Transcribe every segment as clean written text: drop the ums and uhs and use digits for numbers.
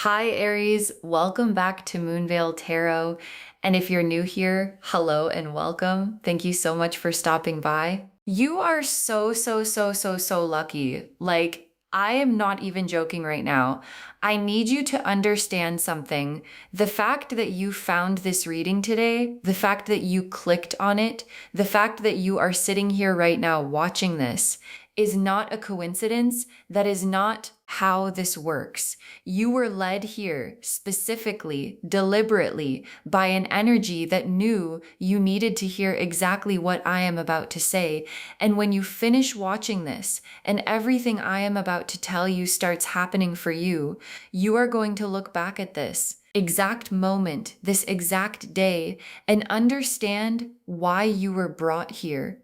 Hi, Aries. Welcome back to Moonveil Tarot. And if you're new here, hello and welcome. Thank you so much for stopping by. You are so lucky. I am not even joking right now. I need you to understand something. The fact that you found this reading today, the fact that you clicked on it, the fact that you are sitting here right now watching this is not a coincidence. That is not how this works. You were led here specifically, deliberately, by an energy that knew you needed to hear exactly what I am about to say. And when you finish watching this and everything I am about to tell you starts happening for you, you are going to look back at this exact moment, this exact day, and understand why you were brought here.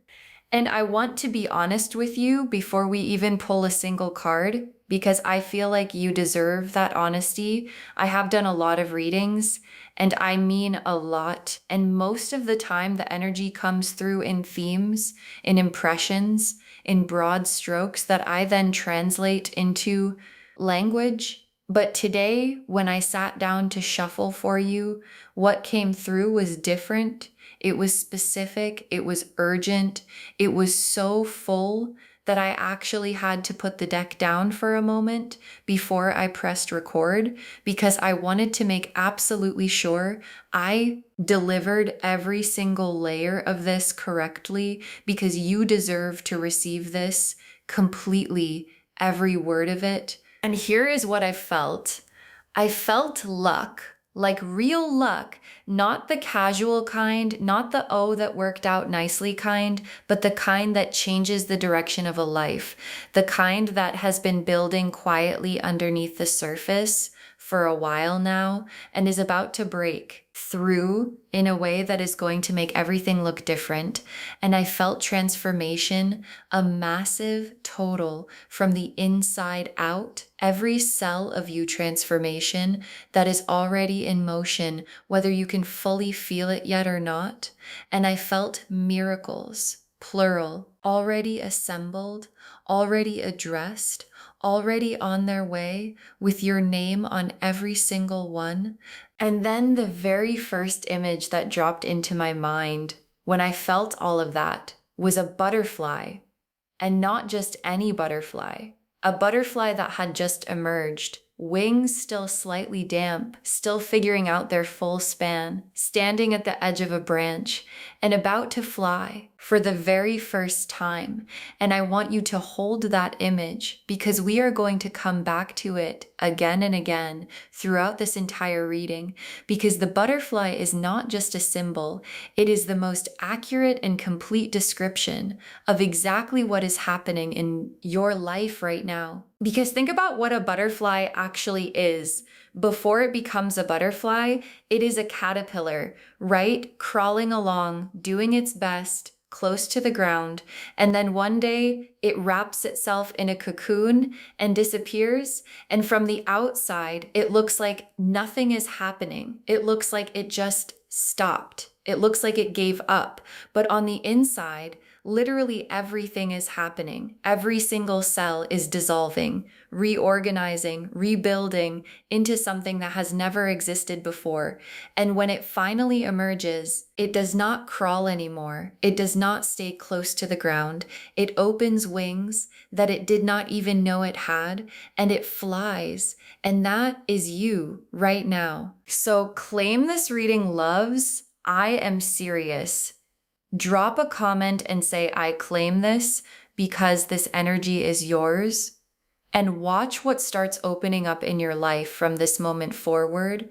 And I want to be honest with you before we even pull a single card, because I feel like you deserve that honesty. I have done a lot of readings, and I mean a lot. And most of the time, the energy comes through in themes, in impressions, in broad strokes that I then translate into language. But today, when I sat down to shuffle for you, what came through was different. It was specific. It was urgent. It was so full that I actually had to put the deck down for a moment before I pressed record because I wanted to make absolutely sure I delivered every single layer of this correctly because you deserve to receive this completely, every word of it. And here is what I felt. I felt luck, like real luck, not the casual kind, not the oh, that worked out nicely kind, but the kind that changes the direction of a life, the kind that has been building quietly underneath the surface for a while now and is about to break through in a way that is going to make everything look different. And I felt transformation, a massive total from the inside out, every cell of you transformation that is already in motion, whether you can fully feel it yet or not. And I felt miracles, plural, already assembled, already addressed, already on their way with your name on every single one. And then the very first image that dropped into my mind when I felt all of that was a butterfly, and not just any butterfly, a butterfly that had just emerged, wings still slightly damp, still figuring out their full span, standing at the edge of a branch and about to fly for the very first time. And I want you to hold that image because we are going to come back to it again and again throughout this entire reading, because the butterfly is not just a symbol. It is the most accurate and complete description of exactly what is happening in your life right now. Because think about what a butterfly actually is. Before it becomes a butterfly, it is a caterpillar, right? Crawling along, doing its best, close to the ground. And then one day it wraps itself in a cocoon and disappears. And from the outside, it looks like nothing is happening. It looks like it just stopped. It looks like it gave up. But on the inside, literally everything is happening. Every single cell is dissolving, reorganizing, rebuilding into something that has never existed before. And when it finally emerges, it does not crawl anymore. It does not stay close to the ground. It opens wings that it did not even know it had, and it flies. And that is you right now. So claim this reading, loves. I am serious. Drop a comment and say, I claim this because this energy is yours. And watch what starts opening up in your life from this moment forward.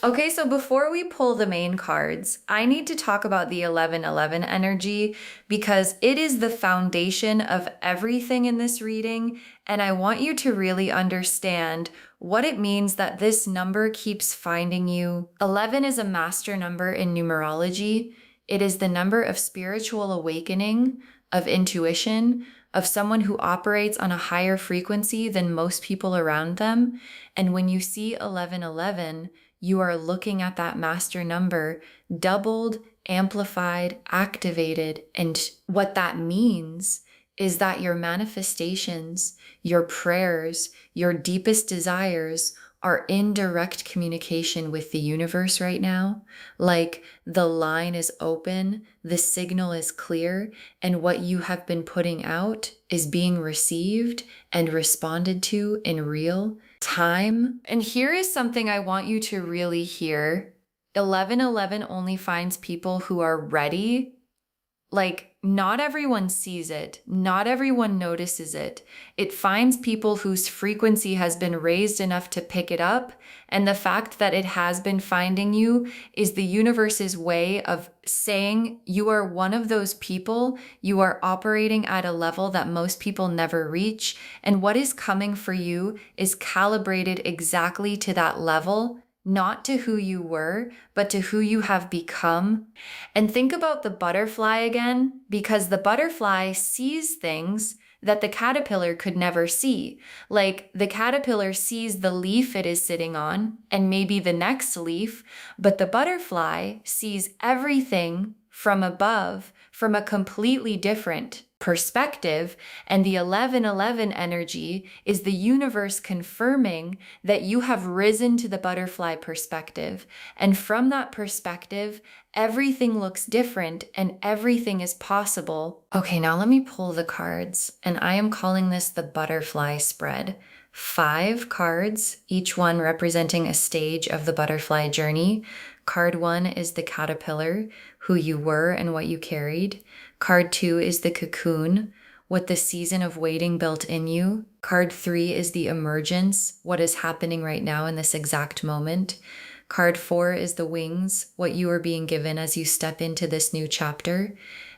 Okay, so before we pull the main cards, I need to talk about the 1111 energy because it is the foundation of everything in this reading. And I want you to really understand what it means that this number keeps finding you. 11 is a master number in numerology. It is the number of spiritual awakening, of intuition, of someone who operates on a higher frequency than most people around them. And when you see 1111, you are looking at that master number doubled, amplified, activated. And what that means is that your manifestations, your prayers, your deepest desires are in direct communication with the universe right now. Like the line is open, the signal is clear, and what you have been putting out is being received and responded to in real time. And here is something I want you to really hear. 1111 only finds people who are ready. Like, not everyone sees it. Not everyone notices it. It finds people whose frequency has been raised enough to pick it up. And the fact that it has been finding you is the universe's way of saying you are one of those people. You are operating at a level that most people never reach. And what is coming for you is calibrated exactly to that level, not to who you were, but to who you have become. And think about the butterfly again, because the butterfly sees things that the caterpillar could never see. Like the caterpillar sees the leaf it is sitting on and maybe the next leaf, but the butterfly sees everything from above from a completely different perspective. And the 1111 energy is the universe confirming that you have risen to the butterfly perspective. And from that perspective, everything looks different and everything is possible. Okay, now let me pull the cards, and I am calling this the butterfly spread. 5 cards, each one representing a stage of the butterfly journey. Card 1 is the caterpillar, who you were and what you carried. Card 2 is the cocoon, what the season of waiting built in you. Card 3 is the emergence, what is happening right now in this exact moment. Card 4 is the wings, what you are being given as you step into this new chapter.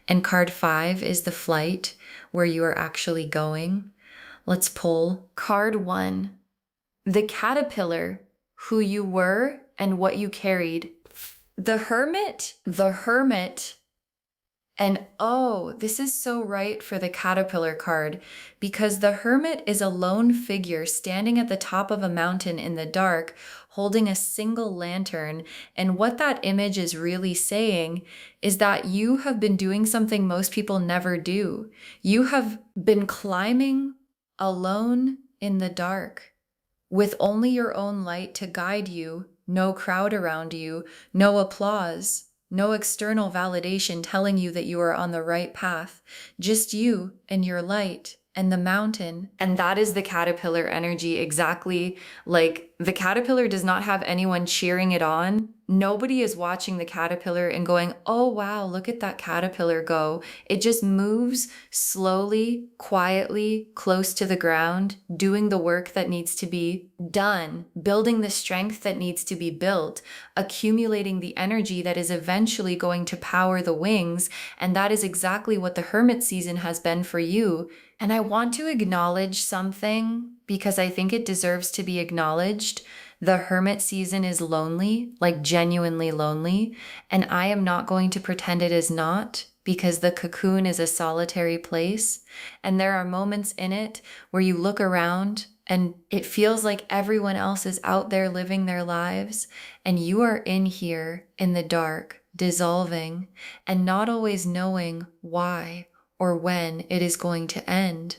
And card 5 is the flight, where you are actually going. Let's pull card 1, the caterpillar, who you were and what you carried. The hermit, and oh, this is so right for the caterpillar card, because the hermit is a lone figure standing at the top of a mountain in the dark, holding a single lantern. And what that image is really saying is that you have been doing something most people never do. You have been climbing alone in the dark, with only your own light to guide you, no crowd around you, no applause. No external validation telling you that you are on the right path, just you and your light and the mountain. And that is the caterpillar energy, exactly. Like the caterpillar does not have anyone cheering it on. Nobody is watching the caterpillar and going, oh wow, look at that caterpillar go. It just moves slowly, quietly, close to the ground, doing the work that needs to be done, building the strength that needs to be built, accumulating the energy that is eventually going to power the wings. And that is exactly what the hermit season has been for you. And I want to acknowledge something because I think it deserves to be acknowledged. The hermit season is lonely, like genuinely lonely, and I am not going to pretend it is not, because the cocoon is a solitary place, and there are moments in it where you look around and it feels like everyone else is out there living their lives, and you are in here in the dark, dissolving, and not always knowing why or when it is going to end.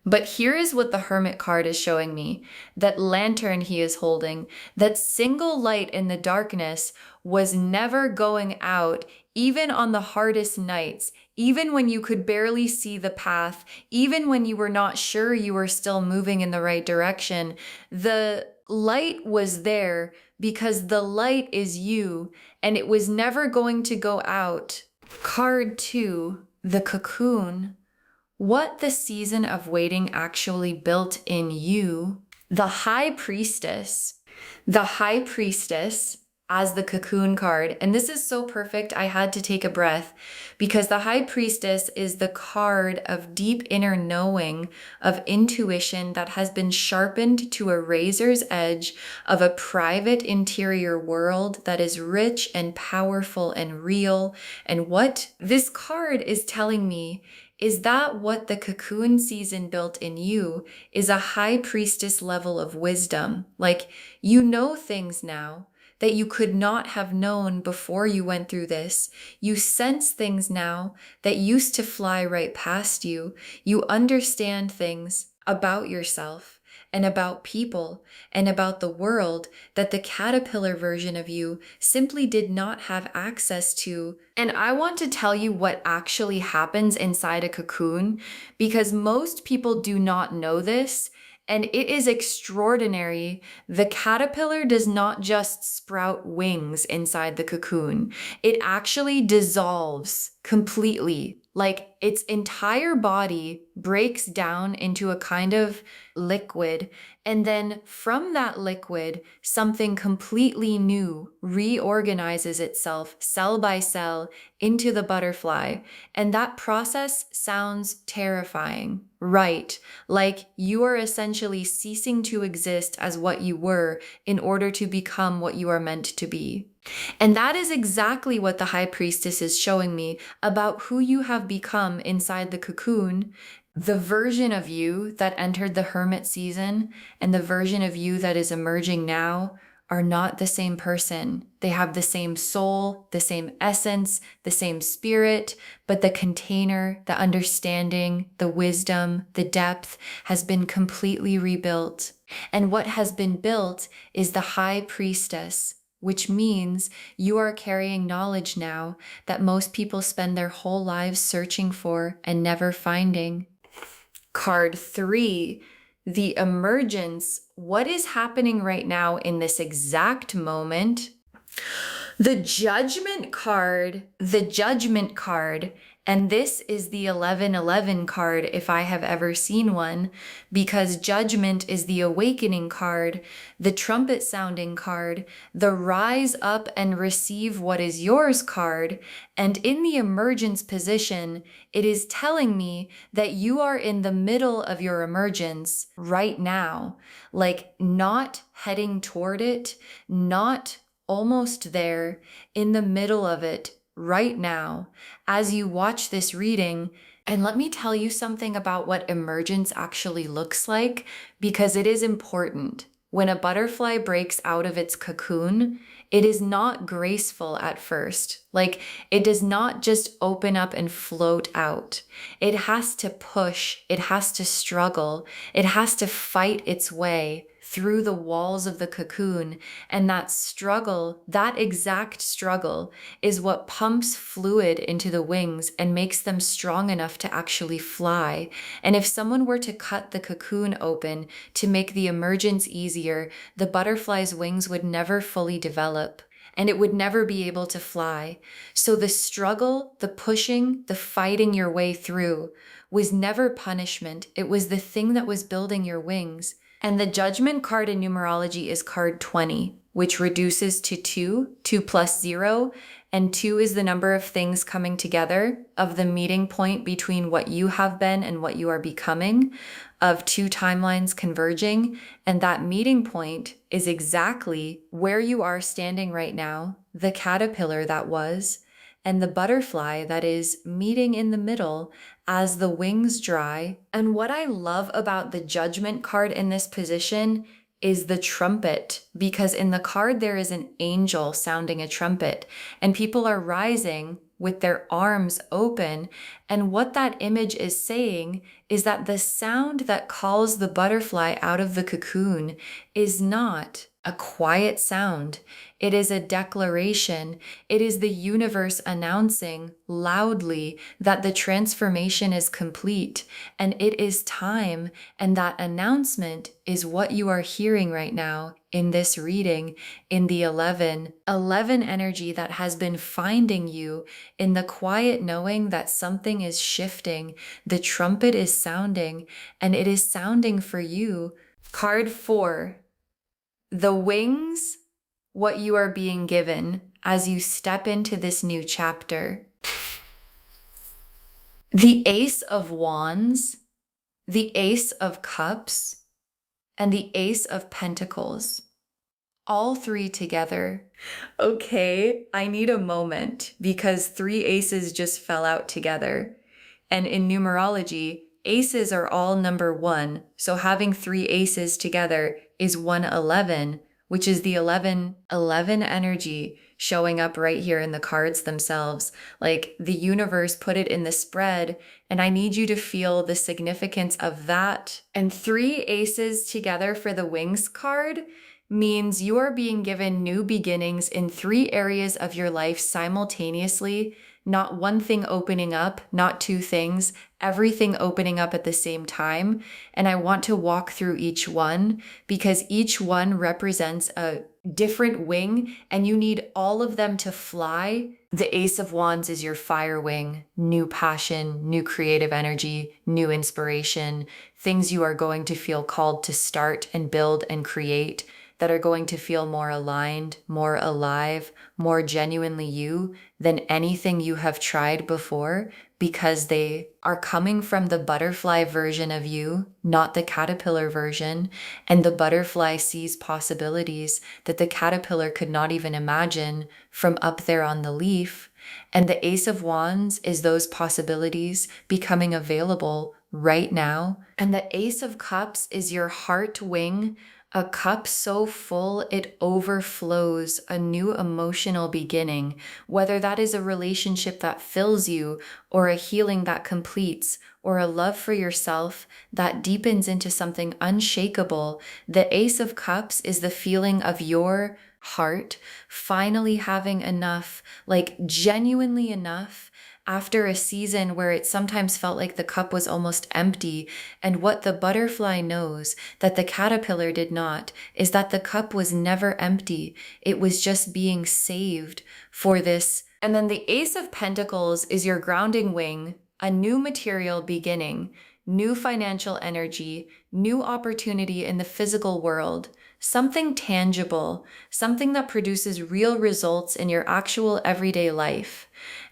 But here is what the hermit card is showing me. That lantern he is holding, that single light in the darkness was never going out, even on the hardest nights, even when you could barely see the path, even when you were not sure you were still moving in the right direction. The light was there because the light is you, and it was never going to go out. Card 2, the cocoon. What the season of waiting actually built in you. The high priestess as the cocoon card. And this is so perfect. I had to take a breath because the high priestess is the card of deep inner knowing, of intuition that has been sharpened to a razor's edge of a private interior world that is rich and powerful and real. And what this card is telling me is that what the cocoon season built in you is a high priestess level of wisdom. Like you know things now that you could not have known before you went through this. You sense things now that used to fly right past you. You understand things about yourself. and about people and about the world that the caterpillar version of you simply did not have access to. And I want to tell you what actually happens inside a cocoon because most people do not know this. And it is extraordinary. The caterpillar does not just sprout wings inside the cocoon. It actually dissolves completely. Like its entire body breaks down into a kind of liquid. And then from that liquid, something completely new reorganizes itself cell by cell into the butterfly. And that process sounds terrifying, right? Like you are essentially ceasing to exist as what you were in order to become what you are meant to be. And that is exactly what the High Priestess is showing me about who you have become inside the cocoon. The version of you that entered the hermit season and the version of you that is emerging now are not the same person. They have the same soul, the same essence, the same spirit, but the container, the understanding, the wisdom, the depth has been completely rebuilt. And what has been built is the High Priestess, which means you are carrying knowledge now that most people spend their whole lives searching for and never finding. Card 3, the emergence. What is happening right now in this exact moment? The Judgment card, and this is the 1111 card if I have ever seen one, because Judgment is the awakening card, the trumpet sounding card, the rise up and receive what is yours card. And in the emergence position, it is telling me that you are in the middle of your emergence right now, like not heading toward it, not almost there, in the middle of it right now as you watch this reading. And let me tell you something about what emergence actually looks like, because it is important. When a butterfly breaks out of its cocoon, it is not graceful at first. Like it does not just open up and float out. It has to push, it has to struggle, it has to fight its way through the walls of the cocoon. And that struggle, that exact struggle, is what pumps fluid into the wings and makes them strong enough to actually fly. And if someone were to cut the cocoon open to make the emergence easier, the butterfly's wings would never fully develop and it would never be able to fly. So the struggle, the pushing, the fighting your way through was never punishment. It was the thing that was building your wings. And the Judgment card in numerology is card 20, which reduces to 2, 2 plus 0, and 2 is the number of things coming together, of the meeting point between what you have been and what you are becoming, of 2 timelines converging, and that meeting point is exactly where you are standing right now, the caterpillar that was, and the butterfly that is meeting in the middle as the wings dry. And what I love about the Judgment card in this position is the trumpet, because in the card there is an angel sounding a trumpet, and people are rising with their arms open. And what that image is saying is that the sound that calls the butterfly out of the cocoon is not a quiet sound. It is a declaration. It is the universe announcing loudly that the transformation is complete and it is time. And that announcement is what you are hearing right now in this reading, in the 11 energy that has been finding you in the quiet knowing that something is shifting. The trumpet is sounding, and it is sounding for you. Card 4. The wings, what you are being given as you step into this new chapter. The Ace of Wands, the Ace of Cups, and the Ace of Pentacles. All 3 together. Okay, I need a moment because 3 aces just fell out together. And in numerology, aces are all number 1. So having 3 aces together is 111, which is the 11 energy. showing up right here in the cards themselves. Like the universe put it in the spread, and I need you to feel the significance of that. And 3 aces together for the wings card means you are being given new beginnings in 3 areas of your life simultaneously, not one thing opening up, not 2 things, everything opening up at the same time. And I want to walk through each one because each one represents a different wing and you need all of them to fly. The Ace of Wands is your fire wing, new passion, new creative energy, new inspiration, things you are going to feel called to start and build and create that are going to feel more aligned, more alive, more genuinely you than anything you have tried before, because they are coming from the butterfly version of you, not the caterpillar version. And the butterfly sees possibilities that the caterpillar could not even imagine from up there on the leaf. And the Ace of Wands is those possibilities becoming available right now. And the Ace of Cups is your heart wing, a cup so full it overflows, a new emotional beginning, whether that is a relationship that fills you, or a healing that completes, or a love for yourself that deepens into something unshakable. The Ace of Cups is the feeling of your heart finally having enough, like genuinely enough, after a season where it sometimes felt like the cup was almost empty. And what the butterfly knows that the caterpillar did not is that the cup was never empty. It was just being saved for this. And then the Ace of Pentacles is your grounding wing, a new material beginning, new financial energy, new opportunity in the physical world, something tangible, something that produces real results in your actual everyday life.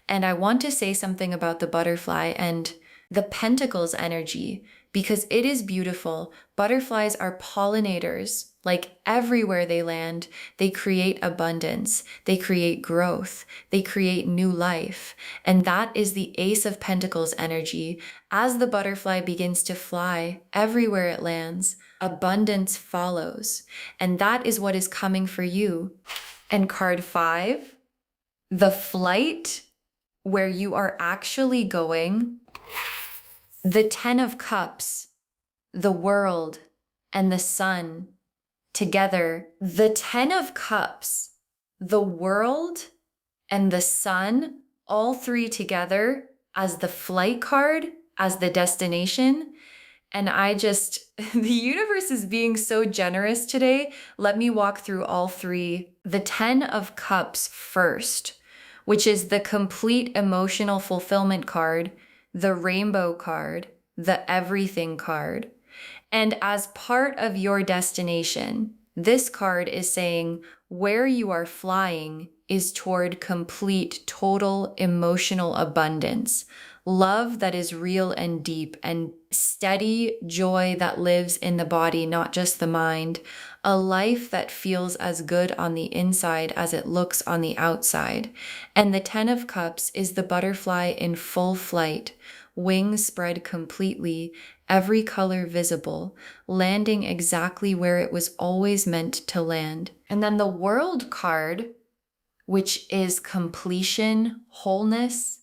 And I want to say something about the butterfly and the pentacles energy because it is beautiful. Butterflies are pollinators. Like everywhere they land, they create abundance, they create growth, they create new life. And that is the Ace of Pentacles energy. As the butterfly begins to fly, everywhere it lands, abundance follows. And that is what is coming for you. And card 5, the flight where you are actually going, the 10 of Cups, the world, and the sun together. The 10 of Cups, the world, and the sun, all 3 together as the flight card, as the destination. And the universe is being so generous today. Let me walk through all 3. The 10 of Cups first, which is the complete emotional fulfillment card, the rainbow card, the everything card. And as part of your destination, this card is saying where you are flying is toward complete, total emotional abundance, love that is real and deep, and steady joy that lives in the body, not just the mind, a life that feels as good on the inside as it looks on the outside. And the 10 of Cups is the butterfly in full flight, wings spread completely, every color visible, landing exactly where it was always meant to land. And then the World card, which is completion, wholeness,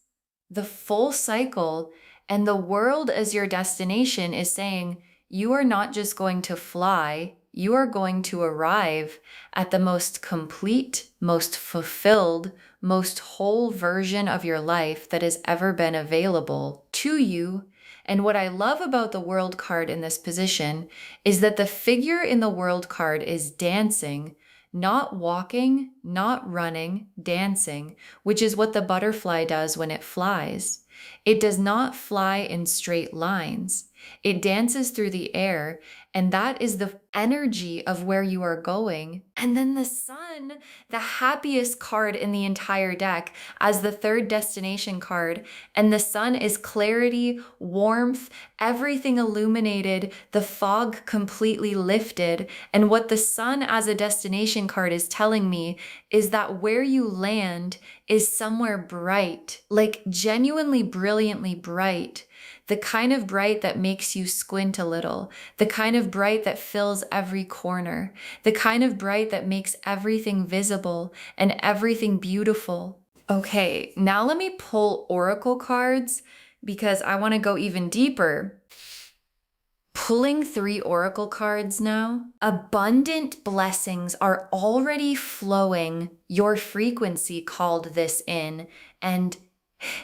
the full cycle, and the world as your destination is saying you are not just going to fly, you are going to arrive at the most complete, most fulfilled, most whole version of your life that has ever been available to you. And what I love about the World card in this position is that the figure in the World card is dancing, not walking, not running, dancing, which is what the butterfly does when it flies. It does not fly in straight lines. It dances through the air, and that is the energy of where you are going. And then the sun, the happiest card in the entire deck, as the 3rd destination card. And the sun is clarity, warmth, everything illuminated, the fog completely lifted. And what the sun as a destination card is telling me is that where you land is somewhere bright, like genuinely brilliantly bright, the kind of bright that makes you squint a little, the kind of bright that fills every corner, the kind of bright that makes everything visible and everything beautiful. Okay, now let me pull oracle cards because I want to go even deeper. Pulling 3 oracle cards now. Abundant blessings are already flowing. Your frequency called this in. And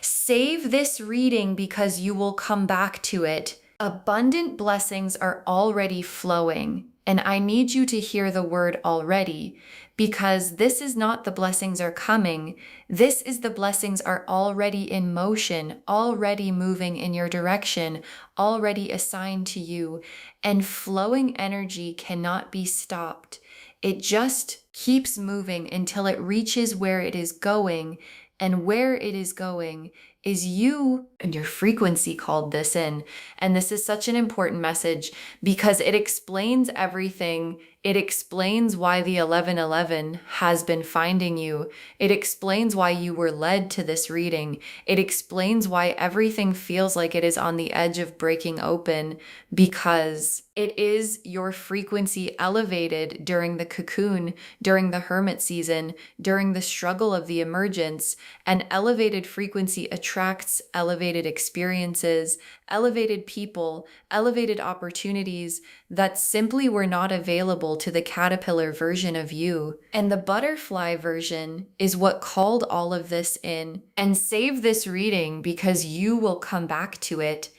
save this reading because you will come back to it. Abundant blessings are already flowing. And I need you to hear the word already, because this is not the blessings are coming. This is the blessings are already in motion, already moving in your direction, already assigned to you. And flowing energy cannot be stopped. It just keeps moving until it reaches where it is going. And where it is going is you and your frequency called this in. And this is such an important message because it explains everything. It explains why the 1111 has been finding you. It explains why you were led to this reading. It explains why everything feels like it is on the edge of breaking open, because it is your frequency elevated during the cocoon, during the hermit season, during the struggle of the emergence. An elevated frequency attracts elevated experiences, elevated people, elevated opportunities that simply were not available to the caterpillar version of you. And the butterfly version is what called all of this in. And save this reading because you will come back to it.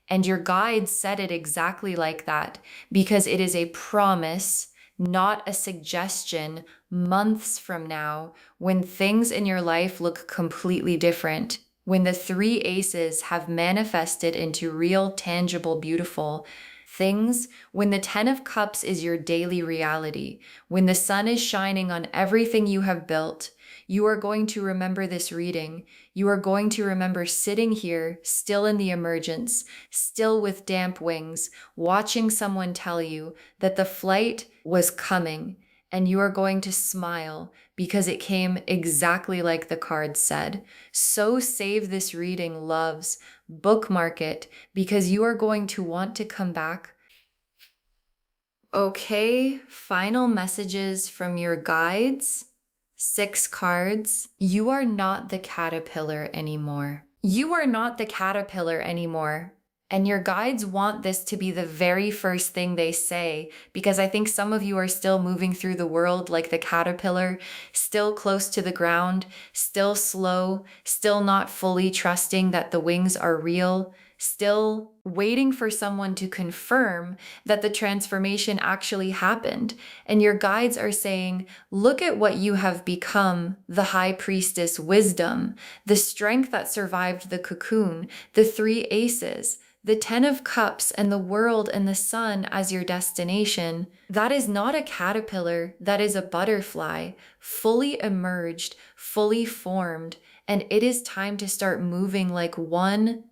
And your guides said it exactly like that, because it is a promise, not a suggestion, months from now, when things in your life look completely different. When the 3 aces have manifested into real, tangible, beautiful things, when the 10 of Cups is your daily reality, when the sun is shining on everything you have built, you are going to remember this reading. You are going to remember sitting here, still in the emergence, still with damp wings, watching someone tell you that the flight was coming, and you are going to smile because it came exactly like the card said. So save this reading, loves. Bookmark it because you are going to want to come back. Okay, final messages from your guides. 6 cards. You are not the caterpillar anymore. You are not the caterpillar anymore. And your guides want this to be the very first thing they say, because I think some of you are still moving through the world like the caterpillar, still close to the ground, still slow, still not fully trusting that the wings are real, still waiting for someone to confirm that the transformation actually happened. And your guides are saying, look at what you have become, the high priestess wisdom, the strength that survived the cocoon, the 3 aces, the 10 of Cups, and the world and the sun as your destination. That is not a caterpillar, that is a butterfly, fully emerged, fully formed, and it is time to start moving like one.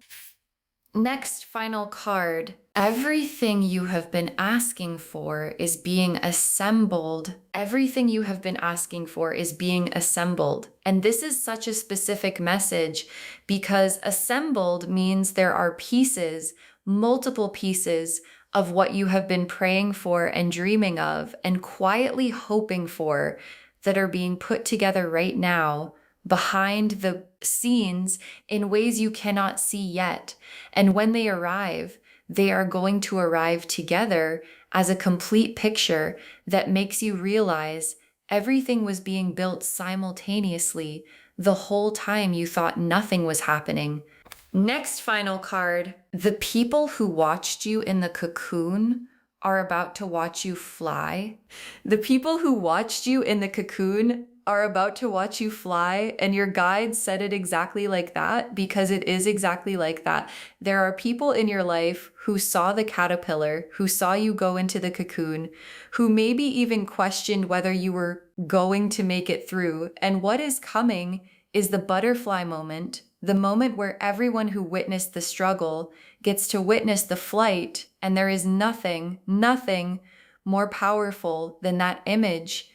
Next final card. Everything you have been asking for is being assembled. Everything you have been asking for is being assembled. And this is such a specific message because assembled means there are pieces, multiple pieces of what you have been praying for and dreaming of and quietly hoping for that are being put together right now behind the scenes in ways you cannot see yet. And when they arrive, they are going to arrive together as a complete picture that makes you realize everything was being built simultaneously the whole time you thought nothing was happening. Next final card. The people who watched you in the cocoon are about to watch you fly. The people who watched you in the cocoon are about to watch you fly, and your guides said it exactly like that because it is exactly like that. There are people in your life who saw the caterpillar, who saw you go into the cocoon, who maybe even questioned whether you were going to make it through. And what is coming is the butterfly moment, the moment where everyone who witnessed the struggle gets to witness the flight, and there is nothing more powerful than that image.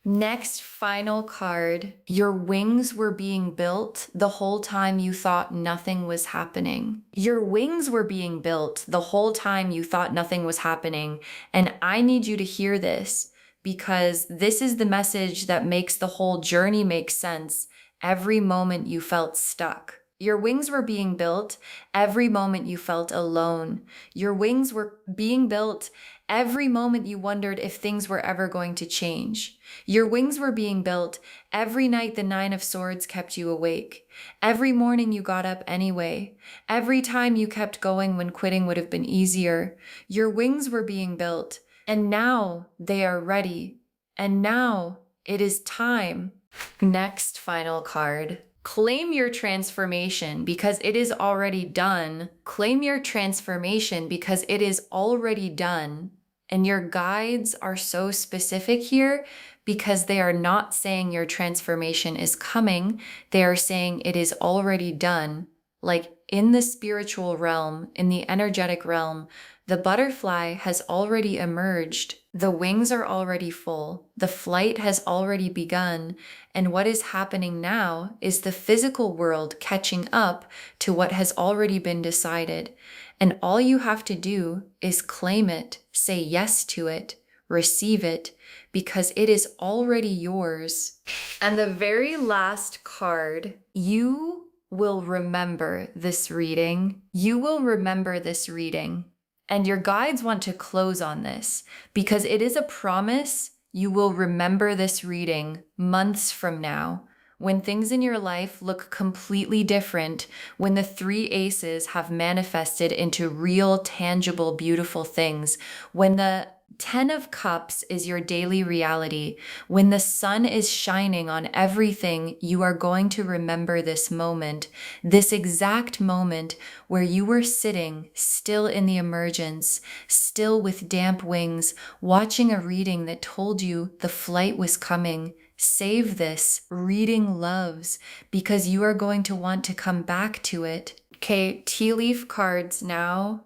Next, final card. Your wings were being built the whole time you thought nothing was happening. Your wings were being built the whole time you thought nothing was happening. And I need you to hear this because this is the message that makes the whole journey make sense every moment you felt stuck. Your wings were being built every moment you felt alone. Your wings were being built every moment you wondered if things were ever going to change. Your wings were being built every night the Nine of Swords kept you awake. Every morning you got up anyway. Every time you kept going when quitting would have been easier. Your wings were being built, and now they are ready. And now it is time. Next final card. Claim your transformation because it is already done. Claim your transformation because it is already done. And your guides are so specific here because they are not saying your transformation is coming. They are saying it is already done. Like in the spiritual realm, in the energetic realm, the butterfly has already emerged. The wings are already full. The flight has already begun. And what is happening now is the physical world catching up to what has already been decided. And all you have to do is claim it, say yes to it, receive it, because it is already yours. And the very last card, you will remember this reading. You will remember this reading. And your guides want to close on this because it is a promise. You will remember this reading months from now when things in your life look completely different, when the three aces have manifested into real, tangible, beautiful things, when the 10 of Cups is your daily reality. When the sun is shining on everything, you are going to remember this moment, this exact moment where you were sitting still in the emergence, still with damp wings, watching a reading that told you the flight was coming. Save this reading loves because you are going to want to come back to it. Okay, tea leaf cards now,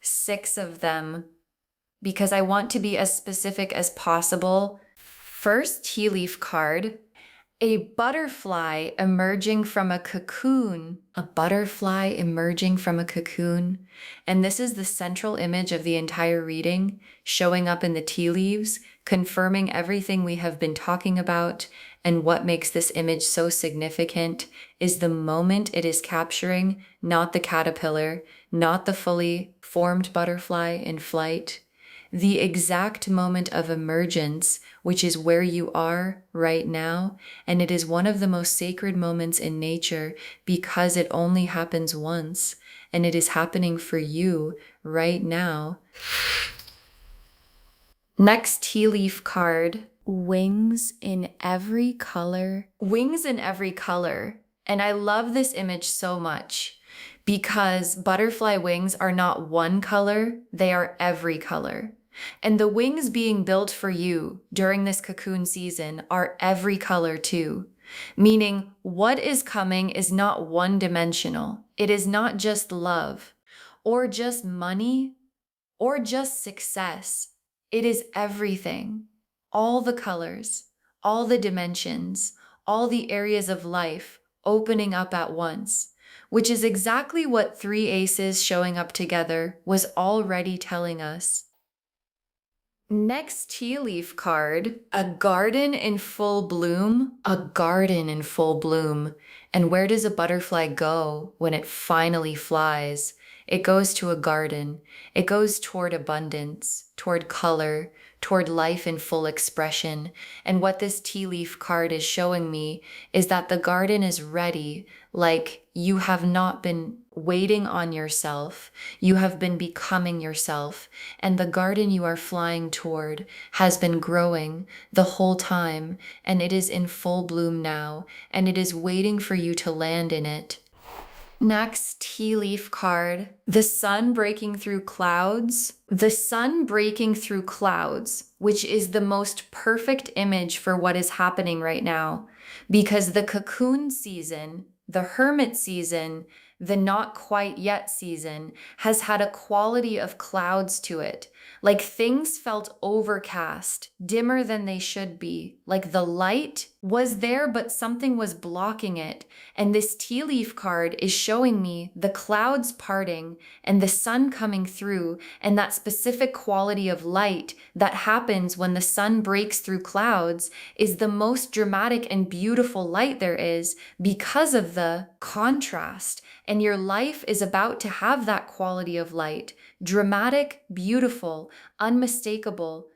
6 of them, because I want to be as specific as possible. First tea leaf card, a butterfly emerging from a cocoon. A butterfly emerging from a cocoon. And this is the central image of the entire reading, showing up in the tea leaves, confirming everything we have been talking about. And what makes this image so significant is the moment it is capturing, not the caterpillar, not the fully formed butterfly in flight. The exact moment of emergence, which is where you are right now, and it is one of the most sacred moments in nature because it only happens once, and it is happening for you right now. Next tea leaf card, wings in every color. Wings in every color. And I love this image so much because butterfly wings are not one color, they are every color. And the wings being built for you during this cocoon season are every color too. Meaning what is coming is not one dimensional. It is not just love or just money or just success. It is everything. All the colors, all the dimensions, all the areas of life opening up at once, which is exactly what 3 aces showing up together was already telling us. Next tea leaf card, a garden in full bloom, a garden in full bloom. And where does a butterfly go when it finally flies? It goes to a garden. It goes toward abundance, toward color, toward life in full expression. And what this tea leaf card is showing me is that the garden is ready, like you have not been waiting on yourself. You have been becoming yourself. And the garden you are flying toward has been growing the whole time. And it is in full bloom now. And it is waiting for you to land in it. Next tea leaf card, the sun breaking through clouds. The sun breaking through clouds, which is the most perfect image for what is happening right now. Because the cocoon season, the hermit season, the not quite yet season, has had a quality of clouds to it. Like things felt overcast, dimmer than they should be. Like the light was there, but something was blocking it. And this tea leaf card is showing me the clouds parting and the sun coming through, and that specific quality of light that happens when the sun breaks through clouds is the most dramatic and beautiful light there is because of the contrast. And your life is about to have that quality of light. Dramatic, beautiful, unmistakable.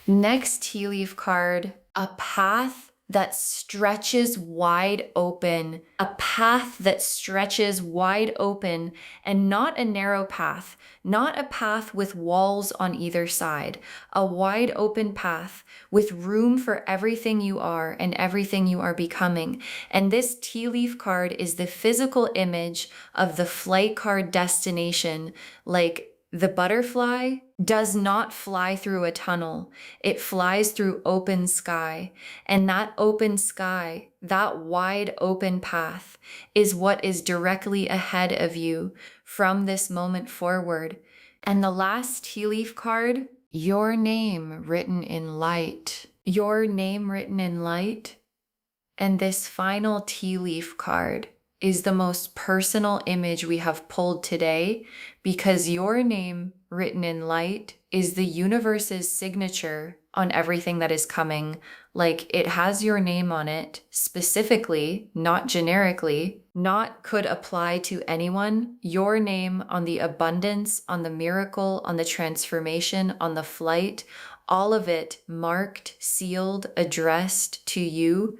Next tea leaf card, a path that stretches wide open. A path that stretches wide open, and not a narrow path, not a path with walls on either side. A wide open path with room for everything you are and everything you are becoming. And this tea leaf card is the physical image of the flight card destination. Like the butterfly does not fly through a tunnel. It flies through open sky. And that open sky, that wide open path, is what is directly ahead of you from this moment forward. And the last tea leaf card, your name written in light. Your name written in light. And this final tea leaf card is the most personal image we have pulled today, because your name written in light is the universe's signature on everything that is coming. Like it has your name on it specifically, not generically, not could apply to anyone. Your name on the abundance, on the miracle, on the transformation, on the flight, all of it marked, sealed, addressed to you.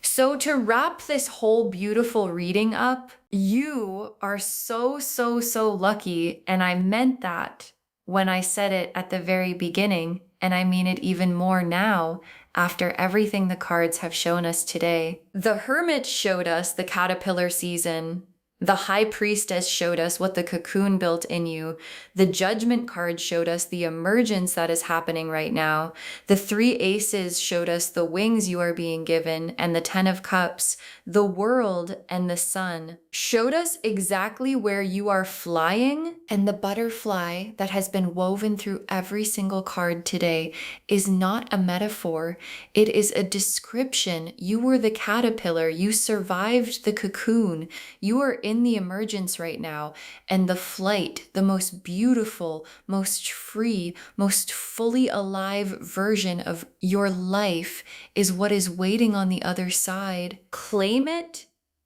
So to wrap this whole beautiful reading up, you are so, so, so lucky. And I meant that when I said it at the very beginning. And I mean it even more now after everything the cards have shown us today. The Hermit showed us the caterpillar season. The High Priestess showed us what the cocoon built in you. The Judgment card showed us the emergence that is happening right now. The Three Aces showed us the wings you are being given, and the Ten of Cups, the world and the sun, showed us exactly where you are flying. And the butterfly that has been woven through every single card today is not a metaphor. It is a description. You were the caterpillar. You survived the cocoon. You are in the emergence right now, and the flight, the most beautiful, most free, most fully alive version of your life is what is waiting on the other side. Claim it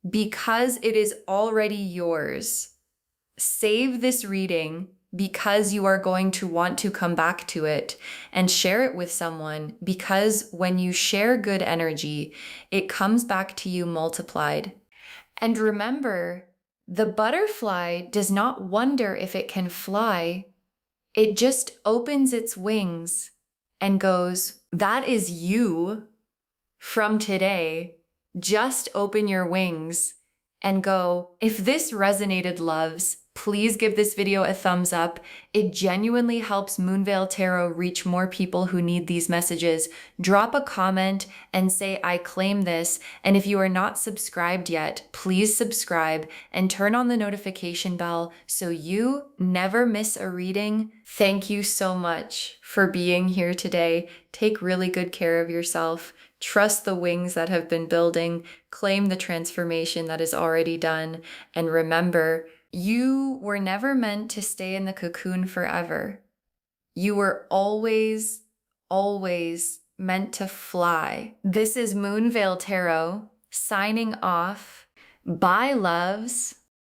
because it is already yours. Save this reading because you are going to want to come back to it, and share it with someone, because when you share good energy, it comes back to you multiplied. And remember, the butterfly does not wonder if it can fly. It just opens its wings and goes, that is you from today. Just open your wings and go. If this resonated, loves, please give this video a thumbs up. It genuinely helps Moonveil Tarot reach more people who need these messages. Drop a comment and say, I claim this. And if you are not subscribed yet, please subscribe and turn on the notification bell so you never miss a reading. Thank you so much for being here today. Take really good care of yourself. Trust the wings that have been building. Claim the transformation that is already done. And remember, you were never meant to stay in the cocoon forever. You were always, always meant to fly. This is Moonveil Tarot signing off. Bye, loves.